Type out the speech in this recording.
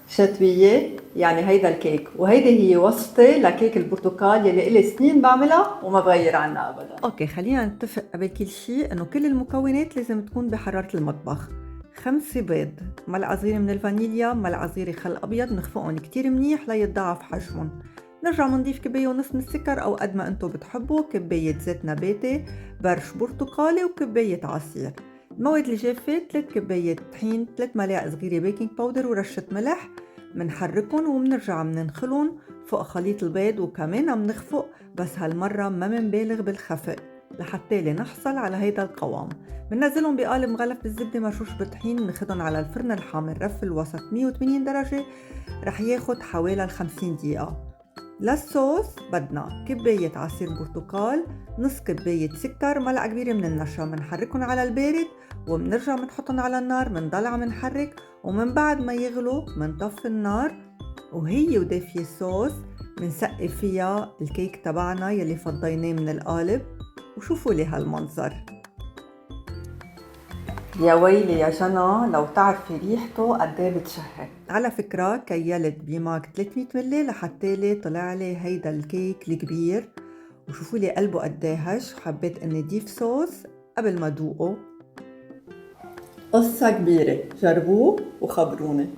شتوية يعني هيدا الكيك، وهيدي هي وصفتي لكيك البرتقال يلي إلي سنين بعملها وما بغير عنها أبدا. اوكي، خلينا نتفق قبل كل شيء انه كل المكونات لازم تكون بحرارة المطبخ. 5 بيض، ملعقة صغيرة من الفانيليا، ملعقة صغيرة خل ابيض، نخفقهم كتير منيح ليتضاعف حجمهم. نرجع منضيف كباية ونص من السكر او قد ما انتو بتحبوا، كباية زيت نباتي، برش برتقالي، وكباية عصير. المواد الجافة 3 كباية طحين، 3 ملاعق صغيرة بيكنج باودر، ورشة ملح. منحركن ومنرجع مننخلن فوق خليط البيض، وكمان منخفق بس هالمرة ما منبالغ بالخفق لحتى نحصل على هيدا القوام. مننزلهم بقالب مغلف بالزبدة مرشوش بطحين، مناخدهم على الفرن الحامل رف الوسط 180 درجة، رح ياخد حوالي 50 دقيقة. للصوص بدنا كباية عصير برتقال، نص كباية سكر، ملعقة كبيرة من النشا. منحركن على البارد ومنرجع منحطن على النار، منضل عم نحرك، ومن بعد ما يغلو منطفي النار. وهي ودافية الصوص منسقي فيها الكيك تبعنا يلي فضيناه من القالب، وشوفوا لي هالمنظر. يا ويلي يا جنى لو تعرفي ريحته قديه بتشهي. على فكرة كيلت بماك 300 ملي لحتى لي طلع لي هيدا الكيك الكبير، وشوفوا لي قلبه قديهش. حبيت اني ضيف صوص قبل ما دوقه. قصة كبيرة، جربوه وخبروني.